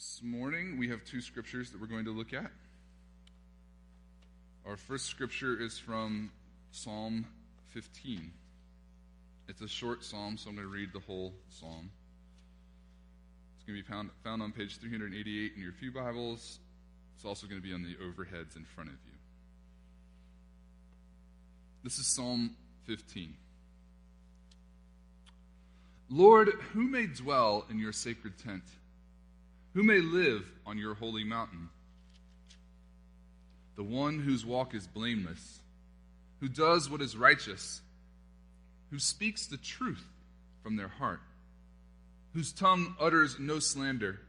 This morning we have two scriptures that we're going to look at. Our first scripture is from Psalm 15. It's a short psalm, so I'm going to read the whole psalm. It's going to be found on page 388 in your pew Bibles. It's also going to be on the overheads in front of you. This is Psalm 15. Lord, who may dwell in your sacred tent? Who may live on your holy mountain? The one whose walk is blameless, who does what is righteous, who speaks the truth from their heart, whose tongue utters no slander,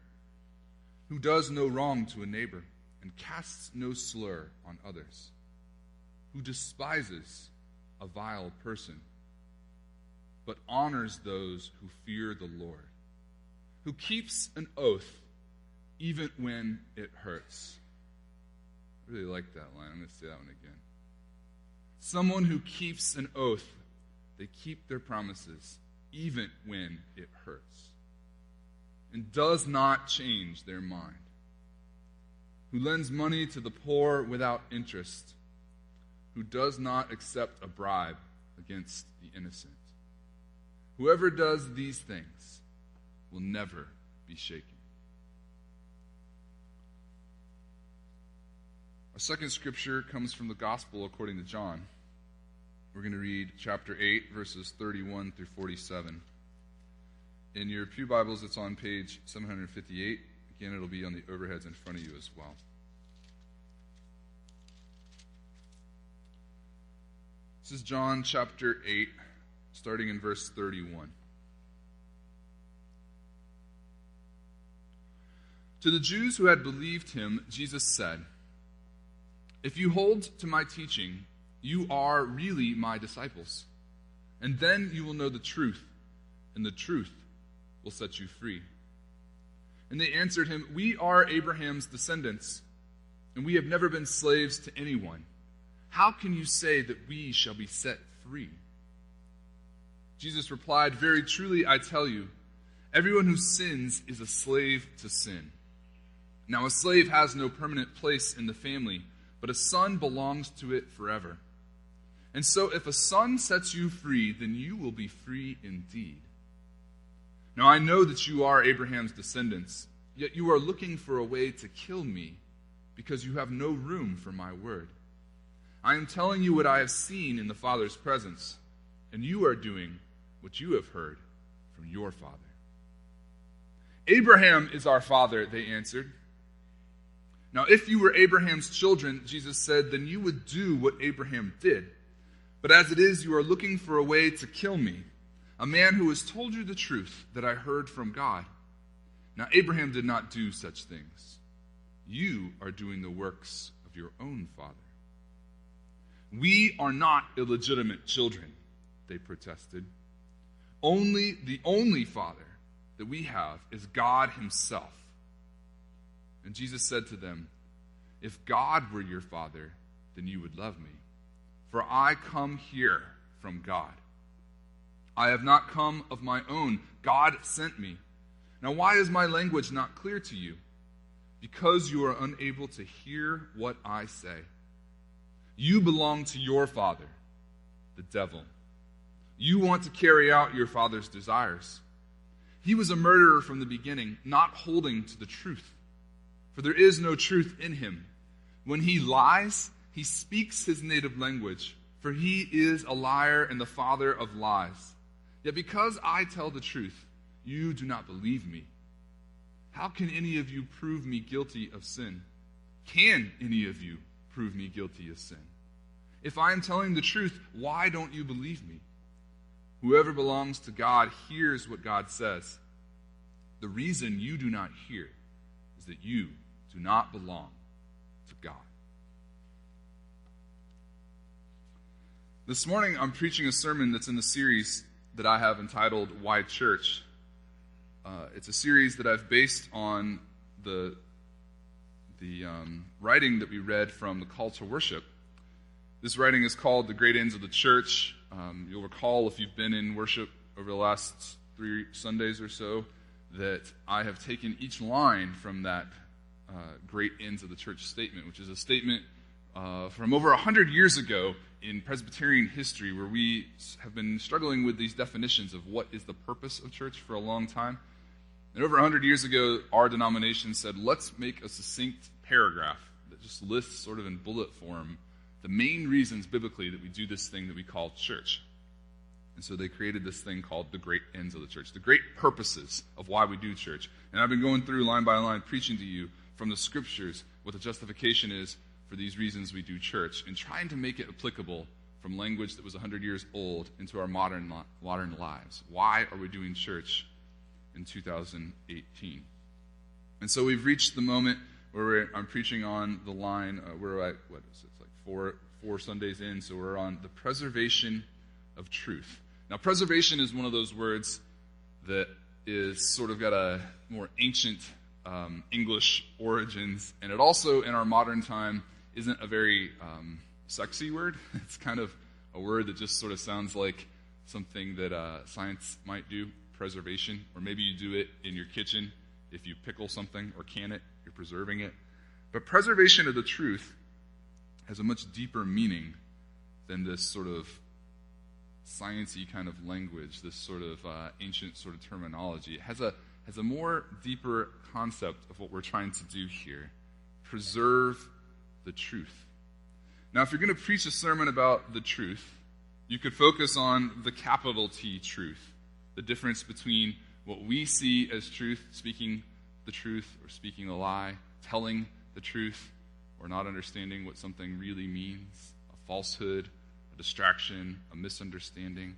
who does no wrong to a neighbor and casts no slur on others, who despises a vile person, but honors those who fear the Lord, who keeps an oath even when it hurts. I really like that line. I'm going to say that one again. Someone who keeps an oath, they keep their promises even when it hurts, and does not change their mind, who lends money to the poor without interest, who does not accept a bribe against the innocent. Whoever does these things will never be shaken. Our second scripture comes from the Gospel according to John. We're going to read chapter 8, verses 31 through 47. In your pew Bibles, it's on page 758. Again, it'll be on the overheads in front of you as well. This is John chapter 8, starting in verse 31. To the Jews who had believed him, Jesus said, "If you hold to my teaching, you are really my disciples, and then you will know the truth, and the truth will set you free." And they answered him, "We are Abraham's descendants, and we have never been slaves to anyone. How can you say that we shall be set free?" Jesus replied, "Very truly I tell you, everyone who sins is a slave to sin. Now a slave has no permanent place in the family, but a son belongs to it forever. And so if a son sets you free, then you will be free indeed. Now I know that you are Abraham's descendants, yet you are looking for a way to kill me, because you have no room for my word. I am telling you what I have seen in the Father's presence, and you are doing what you have heard from your father." "Abraham is our father," they answered. "Now, if you were Abraham's children," Jesus said, "then you would do what Abraham did. But as it is, you are looking for a way to kill me, a man who has told you the truth that I heard from God. Now, Abraham did not do such things. You are doing the works of your own father." "We are not illegitimate children," they protested. The only father that we have is God himself." And Jesus said to them, "If God were your father, then you would love me, for I come here from God. I have not come of my own. God sent me. Now why is my language not clear to you? Because you are unable to hear what I say. You belong to your father, the devil. You want to carry out your father's desires. He was a murderer from the beginning, not holding to the truth, for there is no truth in him. When he lies, he speaks his native language, for he is a liar and the father of lies. Yet because I tell the truth, you do not believe me. How can any of you prove me guilty of sin? Can any of you prove me guilty of sin? If I am telling the truth, why don't you believe me? Whoever belongs to God hears what God says. The reason you do not hear is that you do not belong to God." This morning I'm preaching a sermon that's in the series that I have entitled Why Church. It's a series that I've based on the writing that we read from the Call to Worship. This writing is called The Great Ends of the Church. You'll recall, if you've been in worship over the last 3 Sundays or so, that I have taken each line from that great ends of the church statement, which is a statement from over 100 years ago in Presbyterian history, where we have been struggling with these definitions of what is the purpose of church for a long time. And over 100 years ago, our denomination said, let's make a succinct paragraph that just lists sort of in bullet form the main reasons biblically that we do this thing that we call church. And so they created this thing called the great ends of the church, the great purposes of why we do church. And I've been going through line by line, preaching to you from the scriptures what the justification is for these reasons we do church, and trying to make it applicable from language that was 100 years old into our modern lives. Why are we doing church in 2018? And so we've reached the moment where I'm preaching on the line, we're at, what is it, it's like four Sundays in, so we're on the preservation of truth. Now, preservation is one of those words that is sort of got a more ancient English origins, and it also, in our modern time, isn't a very sexy word. It's kind of a word that just sort of sounds like something that science might do, preservation, or maybe you do it in your kitchen. If you pickle something or can it, you're preserving it. But preservation of the truth has a much deeper meaning than this sort of science-y kind of language, this sort of ancient sort of terminology. It has a more deeper concept of what we're trying to do here. Preserve the truth. Now, if you're going to preach a sermon about the truth, you could focus on the capital T truth, the difference between what we see as truth, speaking the truth or speaking a lie, telling the truth or not understanding what something really means, a falsehood, a distraction, a misunderstanding.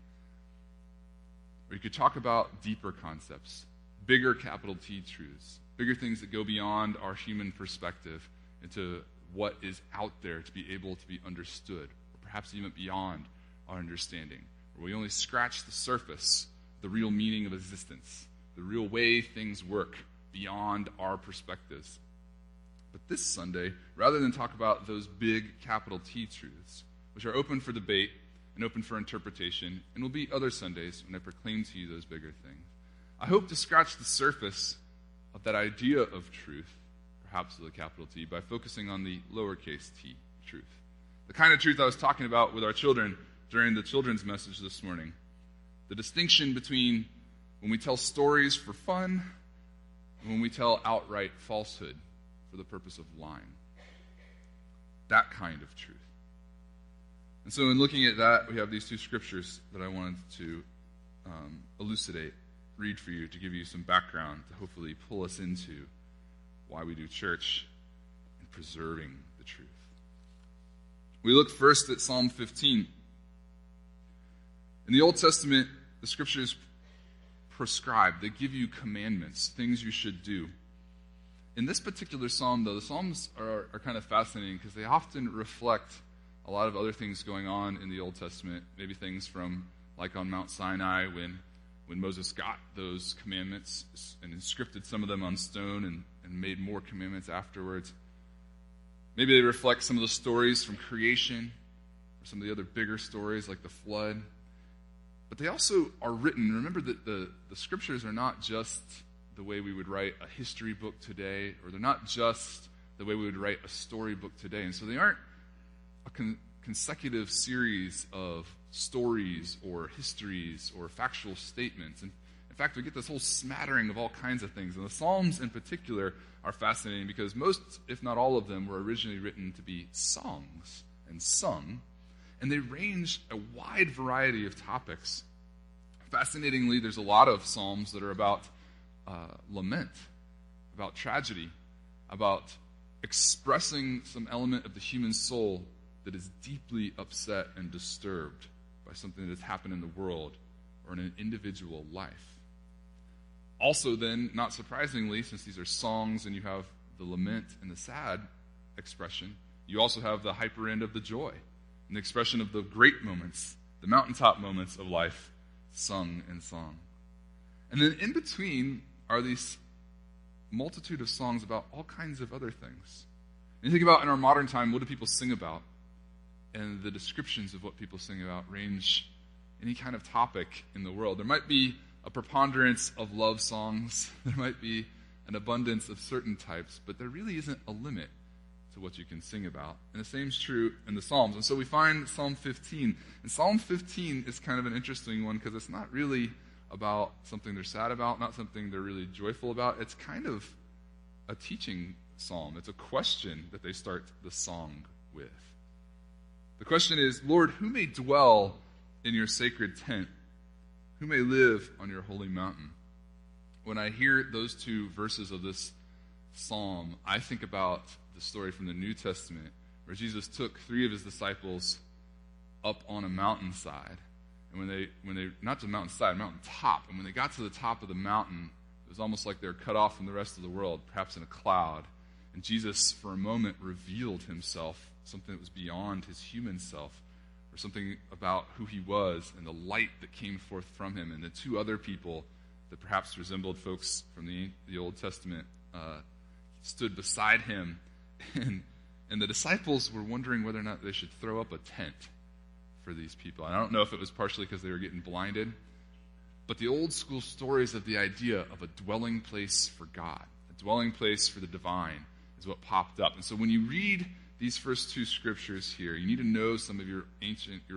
Or you could talk about deeper concepts, bigger capital T truths, bigger things that go beyond our human perspective into what is out there to be able to be understood, or perhaps even beyond our understanding, where we only scratch the surface, the real meaning of existence, the real way things work beyond our perspectives. But this Sunday, rather than talk about those big capital T truths, which are open for debate and open for interpretation, and will be other Sundays when I proclaim to you those bigger things, I hope to scratch the surface of that idea of truth, perhaps with a capital T, by focusing on the lowercase t truth. The kind of truth I was talking about with our children during the children's message this morning. The distinction between when we tell stories for fun and when we tell outright falsehood for the purpose of lying. That kind of truth. And so in looking at that, we have these two scriptures that I wanted to elucidate, read for you, to give you some background, to hopefully pull us into why we do church and preserving the truth. We look first at Psalm 15. In the Old Testament, the scriptures prescribe, they give you commandments, things you should do. In this particular psalm, though, the Psalms are kind of fascinating because they often reflect a lot of other things going on in the Old Testament, maybe things from, like on Mount Sinai, when Moses got those commandments and inscripted some of them on stone and made more commandments afterwards. Maybe they reflect some of the stories from creation or some of the other bigger stories like the flood. But they also are written. Remember that the scriptures are not just the way we would write a history book today, or they're not just the way we would write a storybook today. And so they aren't a consecutive series of stories or histories or factual statements. And in fact, we get this whole smattering of all kinds of things. And the Psalms in particular are fascinating because most, if not all of them, were originally written to be songs and sung. And they range a wide variety of topics. Fascinatingly, there's a lot of Psalms that are about lament, about tragedy, about expressing some element of the human soul that is deeply upset and disturbed by something that has happened in the world or in an individual life. Also then, not surprisingly, since these are songs and you have the lament and the sad expression, you also have the hyper end of the joy and the expression of the great moments, the mountaintop moments of life, sung in song. And then in between are these multitude of songs about all kinds of other things. And you think about in our modern time, what do people sing about? And the descriptions of what people sing about range any kind of topic in the world. There might be a preponderance of love songs. There might be an abundance of certain types, but there really isn't a limit to what you can sing about. And the same is true in the Psalms. And so we find Psalm 15. And Psalm 15 is kind of an interesting one because it's not really about something they're sad about, not something they're really joyful about. It's kind of a teaching psalm. It's a question that they start the song with. The question is, Lord, who may dwell in your sacred tent? Who may live on your holy mountain? When I hear those two verses of this psalm, I think about the story from the New Testament where Jesus took 3 of his disciples up on a mountainside. And when they not just mountainside, mountaintop. And when they got to the top of the mountain, it was almost like they were cut off from the rest of the world, perhaps in a cloud. And Jesus, for a moment, revealed himself, something that was beyond his human self, or something about who he was and the light that came forth from him. And the 2 other people that perhaps resembled folks from the Old Testament stood beside him. And the disciples were wondering whether or not they should throw up a tent for these people. And I don't know if it was partially because they were getting blinded, but the old school stories of the idea of a dwelling place for God, a dwelling place for the divine, is what popped up. And so when you read these first 2 scriptures here, you need to know some of your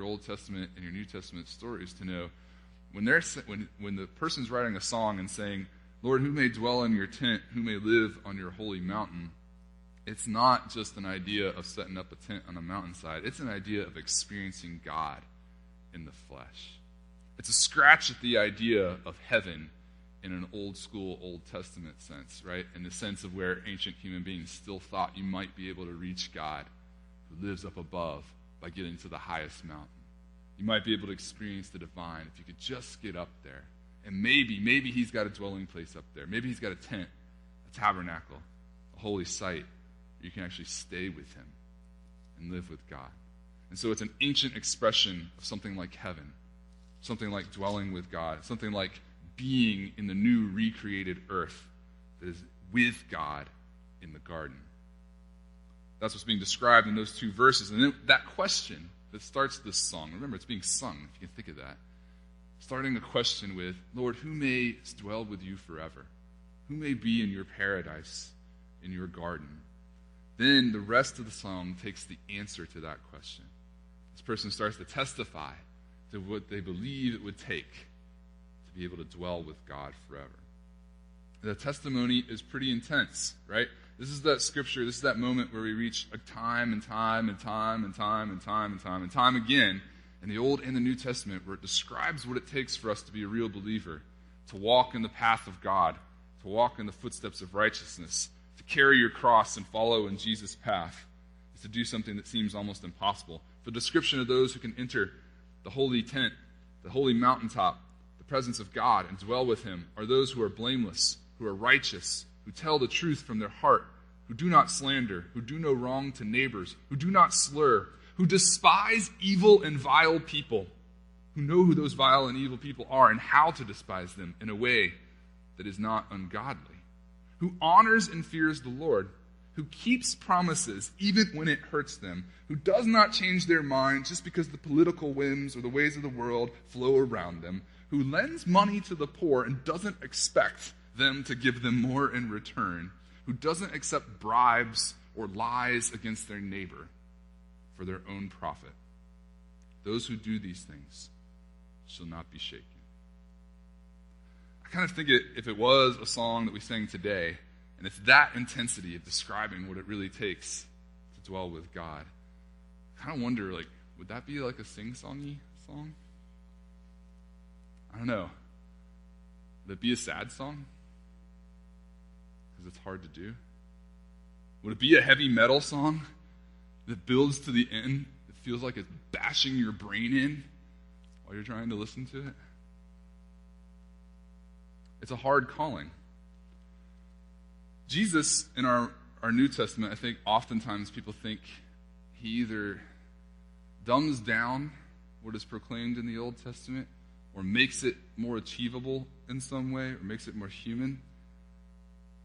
Old Testament and your New Testament stories to know when the person's writing a song and saying, Lord, who may dwell in your tent, who may live on your holy mountain, it's not just an idea of setting up a tent on a mountainside. It's an idea of experiencing God in the flesh. It's a scratch at the idea of heaven in an old school, Old Testament sense, right? In the sense of where ancient human beings still thought you might be able to reach God who lives up above by getting to the highest mountain. You might be able to experience the divine if you could just get up there. And maybe he's got a dwelling place up there. Maybe he's got a tent, a tabernacle, a holy site. You can actually stay with him and live with God. And so it's an ancient expression of something like heaven, something like dwelling with God, something like being in the new recreated earth that is with God in the garden. That's what's being described in those 2 verses. And then that question that starts this song, remember it's being sung, if you can think of that, starting a question with, Lord, who may dwell with you forever? Who may be in your paradise, in your garden? Then the rest of the song takes the answer to that question. This person starts to testify to what they believe it would take to be able to dwell with God forever. The testimony is pretty intense, right? This is that scripture, this is that moment where we reach a time and time and time and time and time and time and time again in the Old and the New Testament where it describes what it takes for us to be a real believer, to walk in the path of God, to walk in the footsteps of righteousness, to carry your cross and follow in Jesus' path, is to do something that seems almost impossible. The description of those who can enter the holy tent, the holy mountaintop, the presence of God, and dwell with him are those who are blameless, who are righteous, who tell the truth from their heart, who do not slander, who do no wrong to neighbors, who do not slur, who despise evil and vile people, who know who those vile and evil people are and how to despise them in a way that is not ungodly, who honors and fears the Lord, who keeps promises even when it hurts them, who does not change their mind just because the political whims or the ways of the world flow around them, who lends money to the poor and doesn't expect them to give them more in return, who doesn't accept bribes or lies against their neighbor for their own profit. Those who do these things shall not be shaken. I kind of think if it was a song that we sang today, and it's that intensity of describing what it really takes to dwell with God, I kind of wonder, would that be like a sing-songy song? I don't know. Would it be a sad song? Because it's hard to do. Would it be a heavy metal song that builds to the end? It feels like it's bashing your brain in while you're trying to listen to it. It's a hard calling. Jesus, in our New Testament, I think oftentimes people think he either dumbs down what is proclaimed in the Old Testament or makes it more achievable in some way or makes it more human.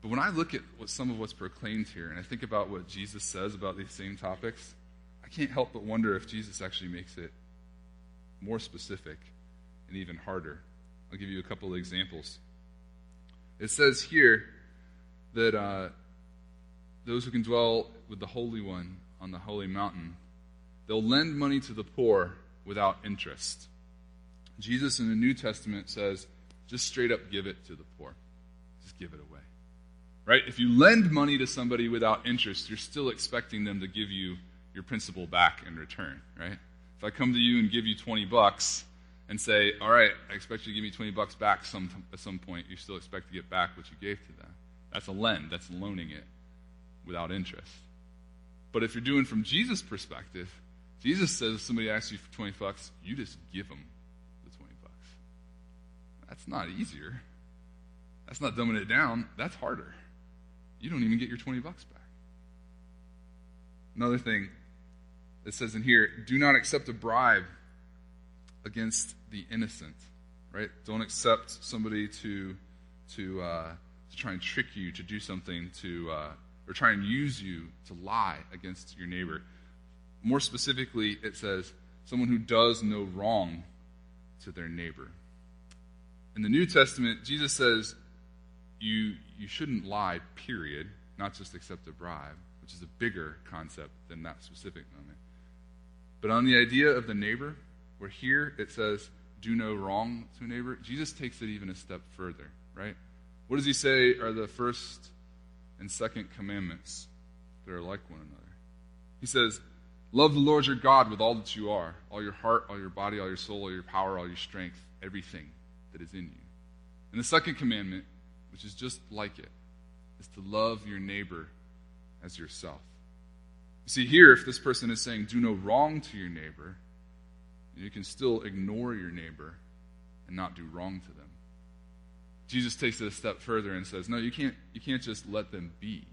But when I look at some of what's proclaimed here and I think about what Jesus says about these same topics, I can't help but wonder if Jesus actually makes it more specific and even harder. I'll I'll give you a couple of examples. It says here that those who can dwell with the Holy One on the holy mountain, they'll lend money to the poor without interest. Jesus in the New Testament says, just straight up give it to the poor. Just give it away. Right? If you lend money to somebody without interest, you're still expecting them to give you your principal back in return, right? If I come to you and give you $20 and say, all right, I expect you to give me $20 back at some point, you still expect to get back what you gave to them. That's a lend. That's loaning it without interest. But if you're doing from Jesus' perspective, Jesus says if somebody asks you for $20, you just give them the $20. That's not easier. That's not dumbing it down. That's harder. You don't even get your $20 back. Another thing it says in here, do not accept a bribe against the innocent, right? Don't accept somebody to try and trick you to do something or try and use you to lie against your neighbor. More specifically, it says someone who does no wrong to their neighbor. In the New Testament, Jesus says you shouldn't lie, period, not just accept a bribe, which is a bigger concept than that specific moment. But on the idea of the neighbor, where here it says, do no wrong to a neighbor, Jesus takes it even a step further, right? What does he say are the first and second commandments that are like one another? He says, love the Lord your God with all that you are, all your heart, all your body, all your soul, all your power, all your strength, everything that is in you. And the second commandment, which is just like it, is to love your neighbor as yourself. You see, here, if this person is saying, do no wrong to your neighbor, you can still ignore your neighbor and not do wrong to them. Jesus takes it a step further and says, no, you can't just let them be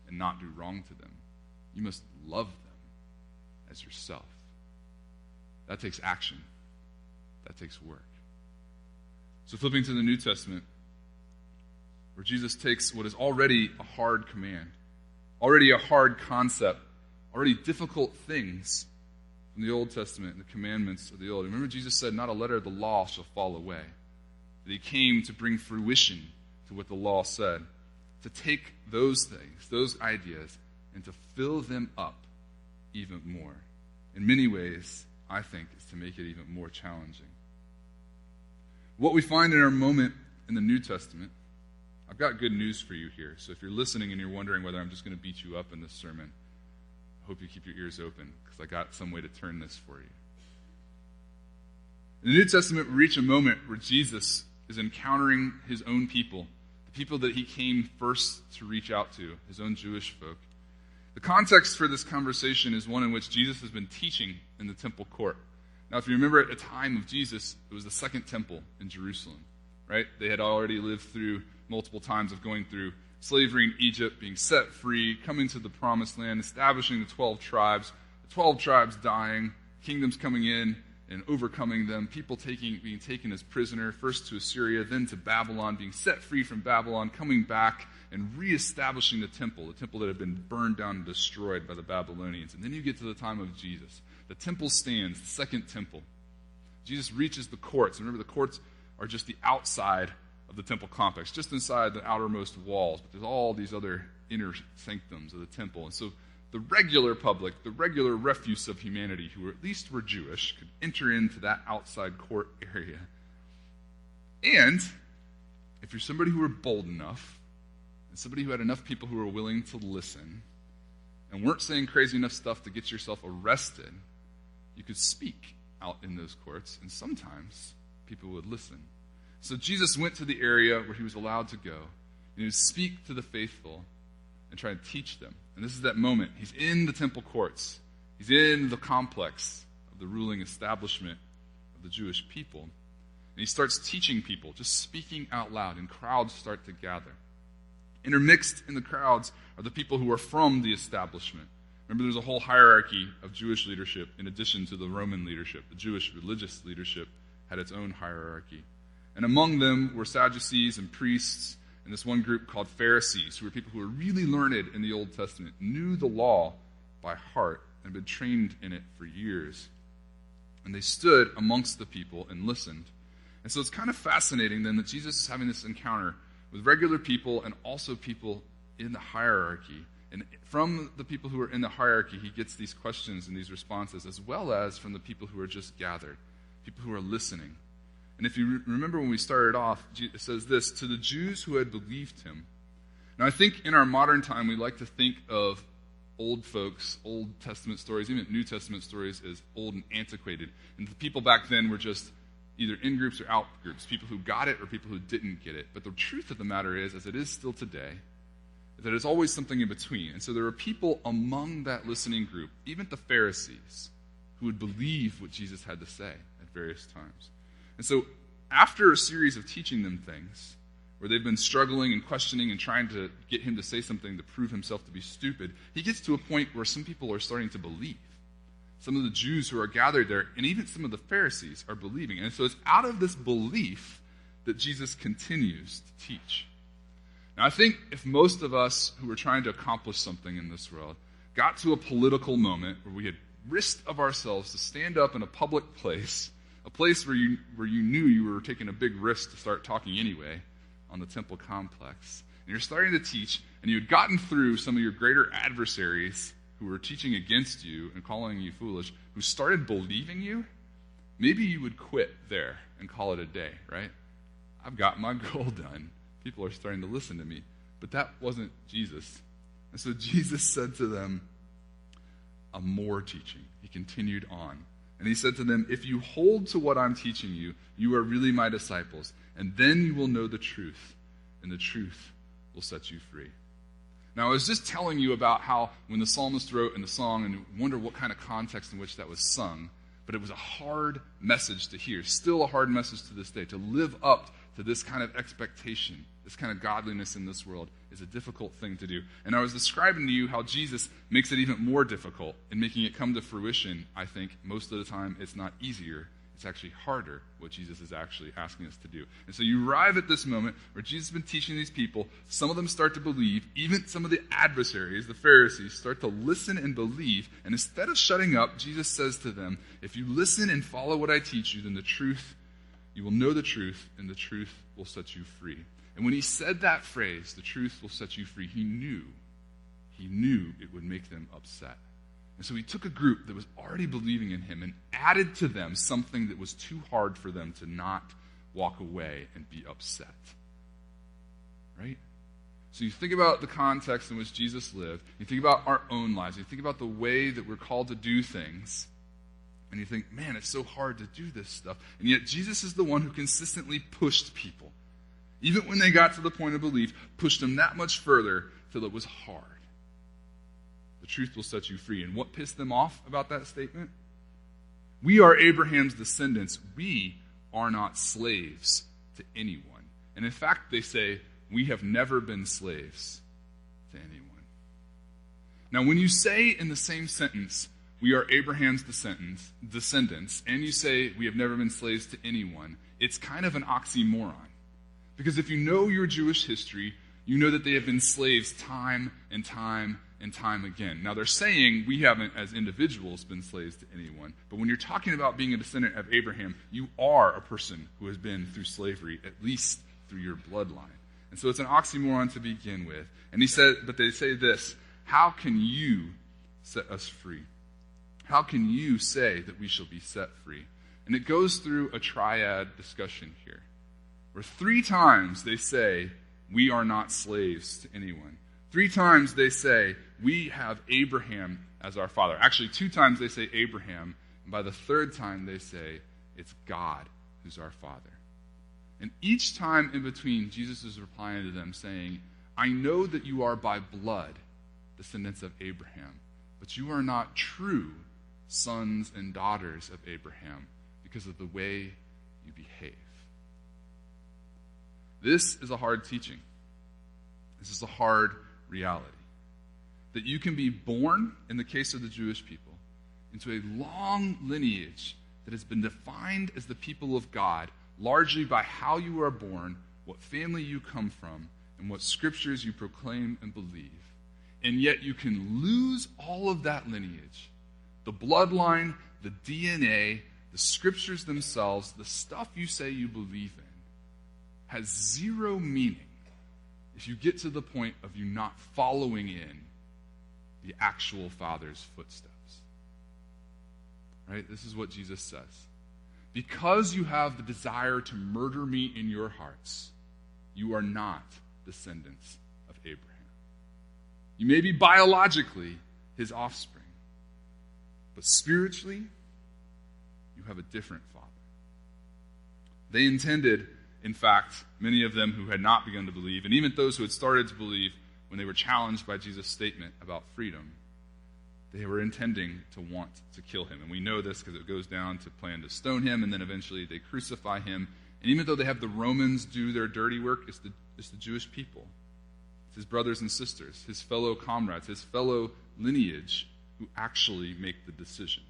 and not do wrong to them. You must love them as yourself. That takes action. That takes work. So flipping to the New Testament, where Jesus takes what is already a hard command, already a hard concept, already difficult things from the Old Testament and the commandments of the Old. Remember, Jesus said, not a letter of the law shall fall away. That he came to bring fruition to what the law said, to take those things, those ideas, and to fill them up even more. In many ways, I think, is to make it even more challenging. What we find in our moment in the New Testament, I've got good news for you here. So if you're listening and you're wondering whether I'm just going to beat you up in this sermon, I hope you keep your ears open, because I got some way to turn this for you. In the New Testament, we reach a moment where Jesus is encountering his own people, the people that he came first to reach out to, his own Jewish folk. The context for this conversation is one in which Jesus has been teaching in the temple court. Now, if you remember, at the time of Jesus, it was the second temple in Jerusalem, right? They had already lived through multiple times of going through slavery in Egypt, being set free, coming to the promised land, establishing the 12 tribes, the 12 tribes dying, kingdoms coming in and overcoming them, people being taken as prisoner, first to Assyria, then to Babylon, being set free from Babylon, coming back and reestablishing the temple that had been burned down and destroyed by the Babylonians. And then you get to the time of Jesus. The temple stands, the second temple. Jesus reaches the courts. Remember, the courts are just the outside of the temple complex, just inside the outermost walls. But there's all these other inner sanctums of the temple. And so the regular public, the regular refuse of humanity, who at least were Jewish, could enter into that outside court area. And if you're somebody who were bold enough, and somebody who had enough people who were willing to listen, and weren't saying crazy enough stuff to get yourself arrested, you could speak out in those courts, and sometimes people would listen. So Jesus went to the area where he was allowed to go, and he would speak to the faithful and try to teach them. And this is that moment. He's in the temple courts. He's in the complex of the ruling establishment of the Jewish people. And he starts teaching people, just speaking out loud, and crowds start to gather. Intermixed in the crowds are the people who are from the establishment. Remember, there's a whole hierarchy of Jewish leadership in addition to the Roman leadership. The Jewish religious leadership had its own hierarchy. And among them were Sadducees and priests, and this one group called Pharisees, who were people who were really learned in the Old Testament, knew the law by heart, and had been trained in it for years. And they stood amongst the people and listened. And so it's kind of fascinating then that Jesus is having this encounter with regular people and also people in the hierarchy. And from the people who are in the hierarchy, he gets these questions and these responses, as well as from the people who are just gathered, people who are listening. And if you remember when we started off, it says this, to the Jews who had believed him. Now, I think in our modern time, we like to think of old folks, Old Testament stories, even New Testament stories, as old and antiquated. And the people back then were just either in groups or out groups, people who got it or people who didn't get it. But the truth of the matter is, as it is still today, that there's always something in between. And so there are people among that listening group, even the Pharisees, who would believe what Jesus had to say at various times. And so after a series of teaching them things, where they've been struggling and questioning and trying to get him to say something to prove himself to be stupid, he gets to a point where some people are starting to believe. Some of the Jews who are gathered there, and even some of the Pharisees are believing. And so it's out of this belief that Jesus continues to teach. Now, I think if most of us who were trying to accomplish something in this world got to a political moment where we had risked of ourselves to stand up in a public place, a place where you knew you were taking a big risk to start talking anyway on the temple complex, and you're starting to teach, and you had gotten through some of your greater adversaries who were teaching against you and calling you foolish, who started believing you, maybe you would quit there and call it a day, right? I've got my goal done. People are starting to listen to me. But that wasn't Jesus. And so Jesus said to them, "I'm more teaching." He continued on. And he said to them, "If you hold to what I'm teaching you, you are really my disciples. And then you will know the truth, and the truth will set you free." Now, I was just telling you about how when the psalmist wrote in the song, and you wonder what kind of context in which that was sung, but it was a hard message to hear, still a hard message to this day. To live up to this kind of expectation, this kind of godliness in this world is a difficult thing to do. And I was describing to you how Jesus makes it even more difficult in making it come to fruition. I think most of the time it's not easier. It's actually harder what Jesus is actually asking us to do. And so you arrive at this moment where Jesus has been teaching these people. Some of them start to believe. Even some of the adversaries, the Pharisees, start to listen and believe. And instead of shutting up, Jesus says to them, if you listen and follow what I teach you, then the truth, you will know the truth, and the truth will set you free. And when he said that phrase, the truth will set you free, he knew it would make them upset. And so he took a group that was already believing in him and added to them something that was too hard for them to not walk away and be upset. Right? So you think about the context in which Jesus lived, you think about our own lives, you think about the way that we're called to do things, and you think, man, it's so hard to do this stuff. And yet Jesus is the one who consistently pushed people, even when they got to the point of belief, pushed them that much further till it was hard. The truth will set you free. And what pissed them off about that statement? We are Abraham's descendants. We are not slaves to anyone. And in fact, they say, we have never been slaves to anyone. Now, when you say in the same sentence, we are Abraham's descendants, and you say we have never been slaves to anyone, it's kind of an oxymoron. Because if you know your Jewish history, you know that they have been slaves time and time and time again. Now, they're saying we haven't, as individuals, been slaves to anyone. But when you're talking about being a descendant of Abraham, you are a person who has been through slavery, at least through your bloodline. And so it's an oxymoron to begin with. And he said, but they say this, how can you set us free? How can you say that we shall be set free? And it goes through a triad discussion here, where 3 times they say, we are not slaves to anyone. 3 times they say, we have Abraham as our father. Actually, 2 times they say Abraham, and by the 3rd time they say, it's God who's our father. And each time in between, Jesus is replying to them saying, I know that you are by blood descendants of Abraham, but you are not true sons and daughters of Abraham because of the way you behave. This is a hard teaching. This is a hard reality. That you can be born, in the case of the Jewish people, into a long lineage that has been defined as the people of God, largely by how you are born, what family you come from, and what scriptures you proclaim and believe. And yet you can lose all of that lineage, the bloodline, the DNA, the scriptures themselves, the stuff you say you believe in, has zero meaning if you get to the point of you not following in the actual Father's footsteps. Right? This is what Jesus says. Because you have the desire to murder me in your hearts, you are not descendants of Abraham. You may be biologically his offspring, but spiritually, you have a different father. They intended, in fact, many of them who had not begun to believe, and even those who had started to believe when they were challenged by Jesus' statement about freedom, they were intending to want to kill him. And we know this because it goes down to plan to stone him, and then eventually they crucify him. And even though they have the Romans do their dirty work, it's the Jewish people. It's his brothers and sisters, his fellow comrades, his fellow lineage who actually make the decision.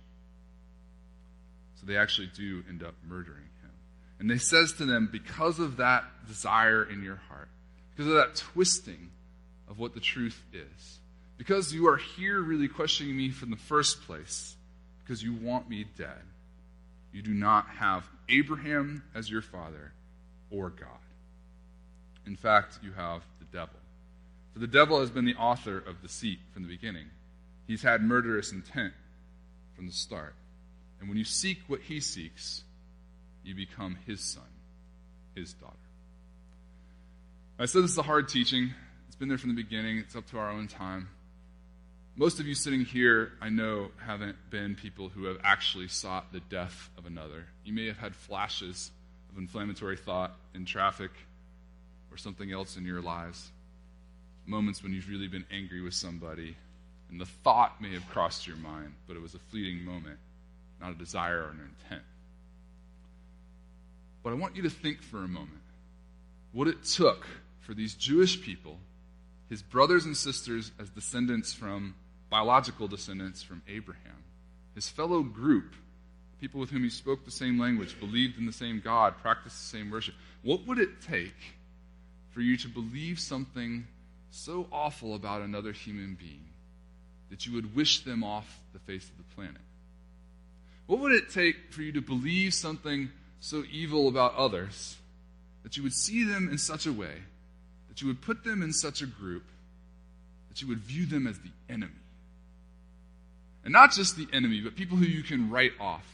So they actually do end up murdering him. And he says to them, because of that desire in your heart, because of that twisting of what the truth is, because you are here really questioning me from the first place, because you want me dead, you do not have Abraham as your father or God. In fact, you have the devil. For the devil has been the author of deceit from the beginning. He's had murderous intent from the start. And when you seek what he seeks, you become his son, his daughter. I said this is a hard teaching. It's been there from the beginning. It's up to our own time. Most of you sitting here, I know, haven't been people who have actually sought the death of another. You may have had flashes of inflammatory thought in traffic or something else in your lives. Moments when you've really been angry with somebody, and the thought may have crossed your mind, but it was a fleeting moment, not a desire or an intent. But I want you to think for a moment what it took for these Jewish people, his brothers and sisters as descendants from, biological descendants from Abraham, his fellow group, people with whom he spoke the same language, believed in the same God, practiced the same worship. What would it take for you to believe something so awful about another human being that you would wish them off the face of the planet? What would it take for you to believe something so evil about others that you would see them in such a way, that you would put them in such a group, that you would view them as the enemy? And not just the enemy, but people who you can write off.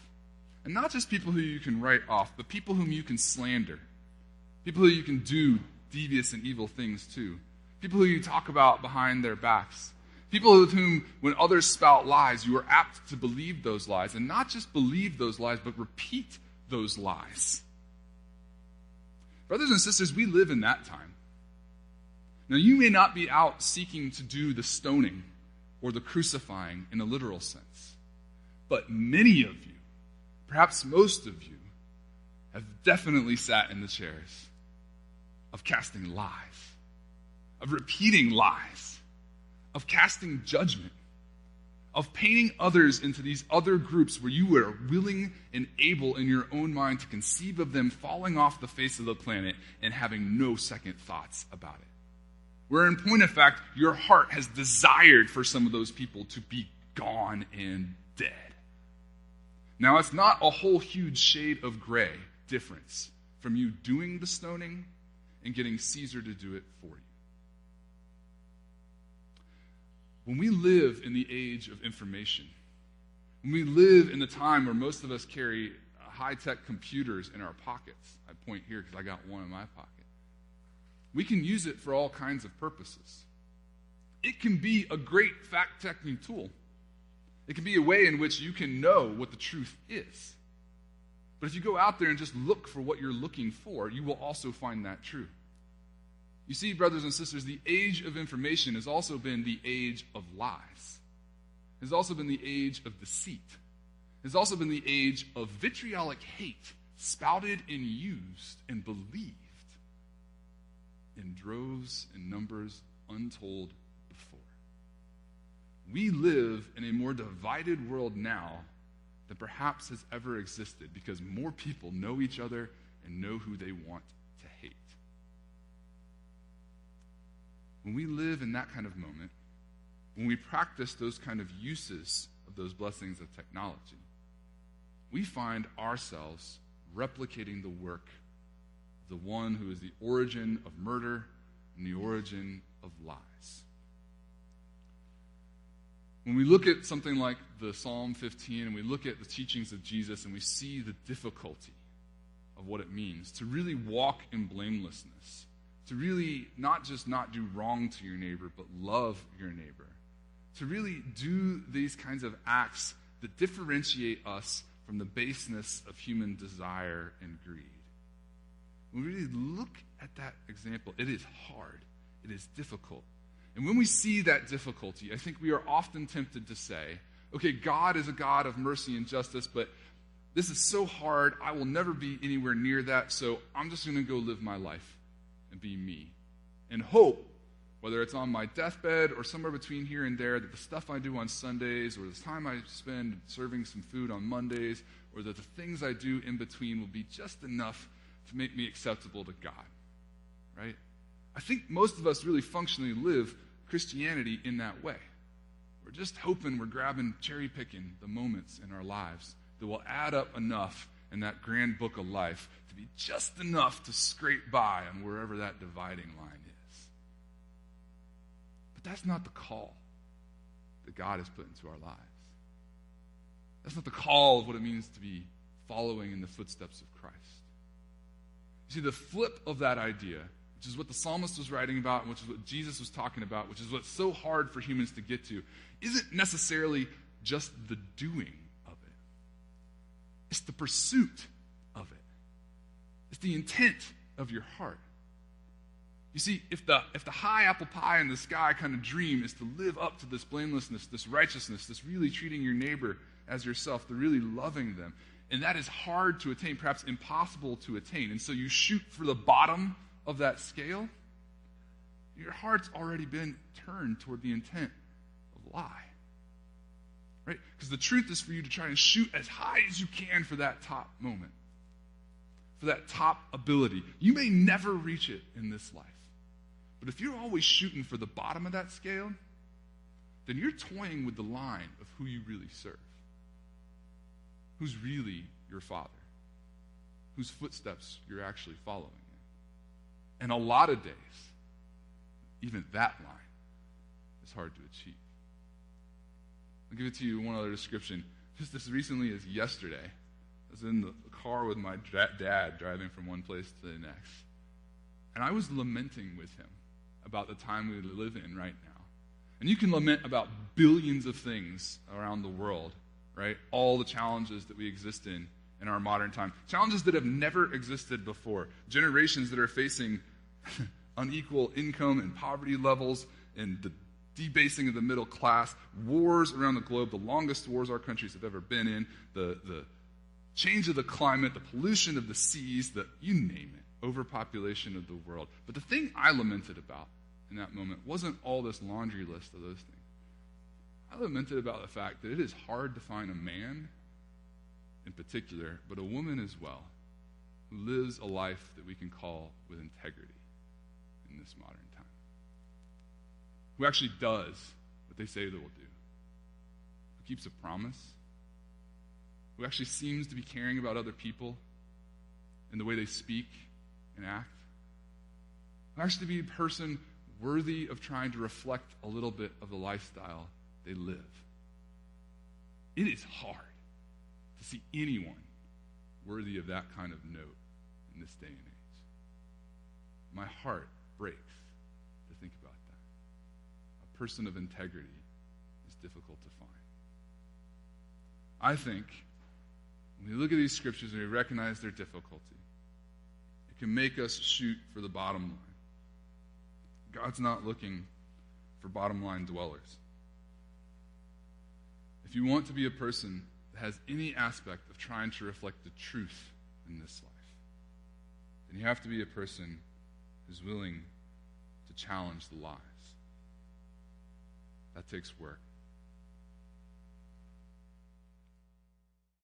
And not just people who you can write off, but people whom you can slander. People who you can do devious and evil things to. People who you talk about behind their backs. People with whom, when others spout lies, you are apt to believe those lies. And not just believe those lies, but repeat those lies. Brothers and sisters, we live in that time. Now, you may not be out seeking to do the stoning or the crucifying in a literal sense, but many of you, perhaps most of you, have definitely sat in the chairs of casting lies, of repeating lies, of casting judgment, of painting others into these other groups where you are willing and able in your own mind to conceive of them falling off the face of the planet and having no second thoughts about it. Where in point of fact, your heart has desired for some of those people to be gone and dead. Now, it's not a whole huge shade of gray difference from you doing the stoning and getting Caesar to do it for you. When we live in the age of information, when we live in the time where most of us carry high-tech computers in our pockets, I point here because I got one in my pocket, we can use it for all kinds of purposes. It can be a great fact-checking tool. It can be a way in which you can know what the truth is. But if you go out there and just look for what you're looking for, you will also find that true. You see, brothers and sisters, the age of information has also been the age of lies. It has also been the age of deceit. It has also been the age of vitriolic hate, spouted and used and believed in droves and numbers untold before. We live in a more divided world now than perhaps has ever existed because more people know each other and know who they want to hate. When we live in that kind of moment, when we practice those kind of uses of those blessings of technology, we find ourselves replicating the work of the one who is the origin of murder and the origin of lies. When we look at something like the Psalm 15 and we look at the teachings of Jesus and we see the difficulty of what it means to really walk in blamelessness, to really not just not do wrong to your neighbor, but love your neighbor, to really do these kinds of acts that differentiate us from the baseness of human desire and greed. When we really look at that example, it is hard, it is difficult. And when we see that difficulty, I think we are often tempted to say, okay, God is a God of mercy and justice, but this is so hard, I will never be anywhere near that, so I'm just going to go live my life and be me. And hope, whether it's on my deathbed or somewhere between here and there, that the stuff I do on Sundays or the time I spend serving some food on Mondays or that the things I do in between will be just enough to make me acceptable to God, right? I think most of us really functionally live Christianity in that way. We're just hoping we're grabbing, cherry-picking the moments in our lives that will add up enough in that grand book of life to be just enough to scrape by on wherever that dividing line is. But that's not the call that God has put into our lives. That's not the call of what it means to be following in the footsteps of Christ. You see, the flip of that idea, which is what the psalmist was writing about, and which is what Jesus was talking about, which is what's so hard for humans to get to, isn't necessarily just the doing of it. It's the pursuit of it. It's the intent of your heart. You see, if the high apple pie in the sky kind of dream is to live up to this blamelessness, this righteousness, this really treating your neighbor as yourself, the really loving them, and that is hard to attain, perhaps impossible to attain, and so you shoot for the bottom of that scale, your heart's already been turned toward the intent of lie. Right? Because the truth is for you to try and shoot as high as you can for that top moment, for that top ability. You may never reach it in this life. But if you're always shooting for the bottom of that scale, then you're toying with the line of who you really serve. Who's really your Father? Whose footsteps you're actually following in. And a lot of days, even that line is hard to achieve. I'll give it to you one other description. Just as recently as yesterday, I was in the car with my dad driving from one place to the next. And I was lamenting with him about the time we live in right now. And you can lament about billions of things around the world, right? All the challenges that we exist in our modern time. Challenges that have never existed before. Generations that are facing unequal income and poverty levels and the debasing of the middle class, wars around the globe, the longest wars our countries have ever been in, the change of the climate, the pollution of the seas, you name it, overpopulation of the world. But the thing I lamented about in that moment wasn't all this laundry list of those things. I lamented about the fact that it is hard to find a man in particular, but a woman as well, who lives a life that we can call with integrity in this modern time. Who actually does what they say they will do. Who keeps a promise. Who actually seems to be caring about other people and the way they speak and act. Who actually be a person worthy of trying to reflect a little bit of the lifestyle they live. It is hard to see anyone worthy of that kind of note in this day and age. My heart breaks to think about that. A person of integrity is difficult to find. I think when we look at these scriptures and we recognize their difficulty, it can make us shoot for the bottom line. God's not looking for bottom line dwellers. If you want to be a person that has any aspect of trying to reflect the truth in this life, then you have to be a person who's willing to challenge the lies. That takes work.